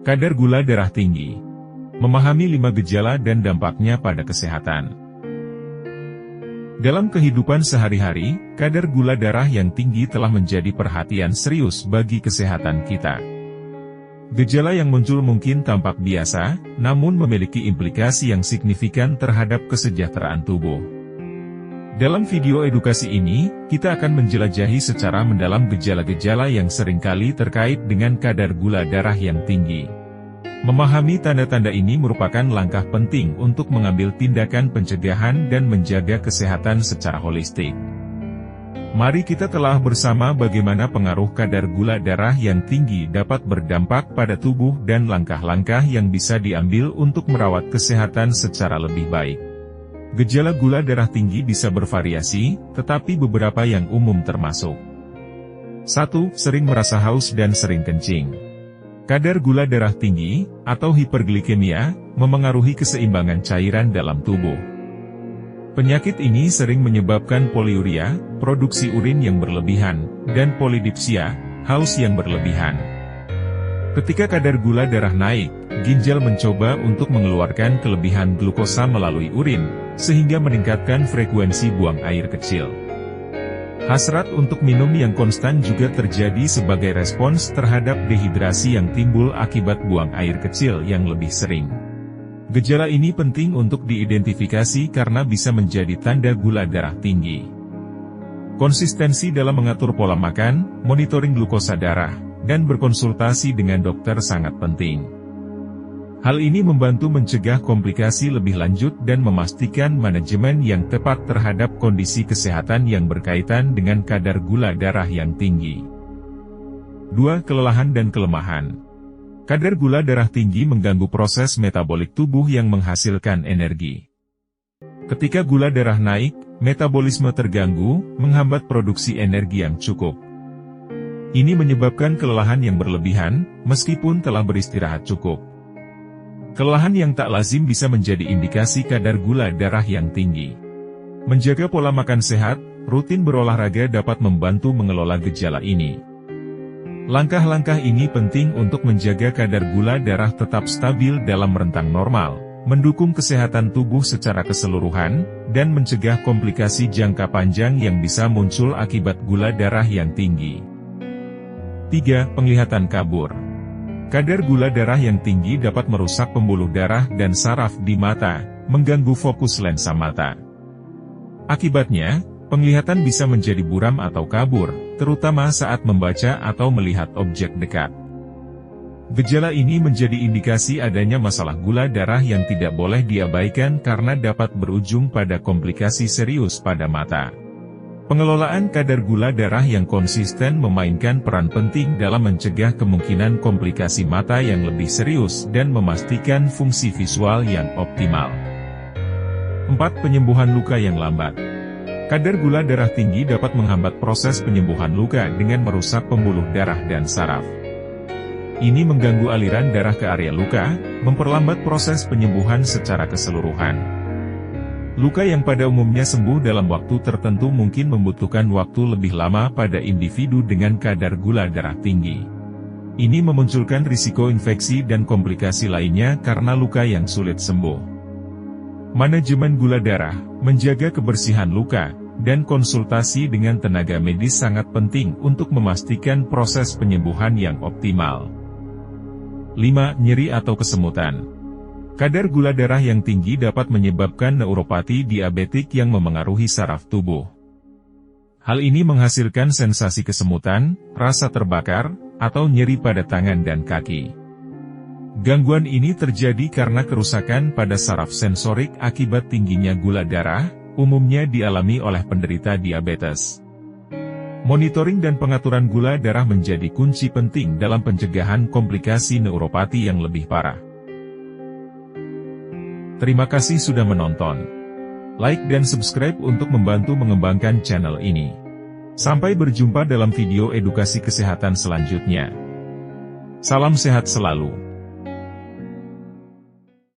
Kadar gula darah tinggi. Memahami 5 gejala dan dampaknya pada kesehatan. Dalam kehidupan sehari-hari, kadar gula darah yang tinggi telah menjadi perhatian serius bagi kesehatan kita. Gejala yang muncul mungkin tampak biasa, namun memiliki implikasi yang signifikan terhadap kesejahteraan tubuh. Dalam video edukasi ini, kita akan menjelajahi secara mendalam gejala-gejala yang seringkali terkait dengan kadar gula darah yang tinggi. Memahami tanda-tanda ini merupakan langkah penting untuk mengambil tindakan pencegahan dan menjaga kesehatan secara holistik. Mari kita telah bersama bagaimana pengaruh kadar gula darah yang tinggi dapat berdampak pada tubuh dan langkah-langkah yang bisa diambil untuk merawat kesehatan secara lebih baik. Gejala gula darah tinggi bisa bervariasi, tetapi beberapa yang umum termasuk. 1. Sering merasa haus dan sering kencing. Kadar gula darah tinggi, atau hiperglikemia, memengaruhi keseimbangan cairan dalam tubuh. Penyakit ini sering menyebabkan poliuria, produksi urin yang berlebihan, dan polidipsia, haus yang berlebihan. Ketika kadar gula darah naik, ginjal mencoba untuk mengeluarkan kelebihan glukosa melalui urin, sehingga meningkatkan frekuensi buang air kecil. Hasrat untuk minum yang konstan juga terjadi sebagai respons terhadap dehidrasi yang timbul akibat buang air kecil yang lebih sering. Gejala ini penting untuk diidentifikasi karena bisa menjadi tanda gula darah tinggi. Konsistensi dalam mengatur pola makan, monitoring glukosa darah, dan berkonsultasi dengan dokter sangat penting. Hal ini membantu mencegah komplikasi lebih lanjut dan memastikan manajemen yang tepat terhadap kondisi kesehatan yang berkaitan dengan kadar gula darah yang tinggi. 2. Kelelahan dan kelemahan. Kadar gula darah tinggi mengganggu proses metabolik tubuh yang menghasilkan energi. Ketika gula darah naik, metabolisme terganggu, menghambat produksi energi yang cukup. Ini menyebabkan kelelahan yang berlebihan, meskipun telah beristirahat cukup. Kelelahan yang tak lazim bisa menjadi indikasi kadar gula darah yang tinggi. Menjaga pola makan sehat, rutin berolahraga dapat membantu mengelola gejala ini. Langkah-langkah ini penting untuk menjaga kadar gula darah tetap stabil dalam rentang normal, mendukung kesehatan tubuh secara keseluruhan, dan mencegah komplikasi jangka panjang yang bisa muncul akibat gula darah yang tinggi. 3. Penglihatan kabur. Kadar gula darah yang tinggi dapat merusak pembuluh darah dan saraf di mata, mengganggu fokus lensa mata. Akibatnya, penglihatan bisa menjadi buram atau kabur, terutama saat membaca atau melihat objek dekat. Gejala ini menjadi indikasi adanya masalah gula darah yang tidak boleh diabaikan karena dapat berujung pada komplikasi serius pada mata. Pengelolaan kadar gula darah yang konsisten memainkan peran penting dalam mencegah kemungkinan komplikasi mata yang lebih serius dan memastikan fungsi visual yang optimal. 4. Penyembuhan luka yang lambat. Kadar gula darah tinggi dapat menghambat proses penyembuhan luka dengan merusak pembuluh darah dan saraf. Ini mengganggu aliran darah ke area luka, memperlambat proses penyembuhan secara keseluruhan. Luka yang pada umumnya sembuh dalam waktu tertentu mungkin membutuhkan waktu lebih lama pada individu dengan kadar gula darah tinggi. Ini memunculkan risiko infeksi dan komplikasi lainnya karena luka yang sulit sembuh. Manajemen gula darah, menjaga kebersihan luka, dan konsultasi dengan tenaga medis sangat penting untuk memastikan proses penyembuhan yang optimal. 5. Nyeri atau kesemutan. Kadar gula darah yang tinggi dapat menyebabkan neuropati diabetik yang memengaruhi saraf tubuh. Hal ini menghasilkan sensasi kesemutan, rasa terbakar, atau nyeri pada tangan dan kaki. Gangguan ini terjadi karena kerusakan pada saraf sensorik akibat tingginya gula darah, umumnya dialami oleh penderita diabetes. Monitoring dan pengaturan gula darah menjadi kunci penting dalam pencegahan komplikasi neuropati yang lebih parah. Terima kasih sudah menonton. Like dan subscribe untuk membantu mengembangkan channel ini. Sampai berjumpa dalam video edukasi kesehatan selanjutnya. Salam sehat selalu.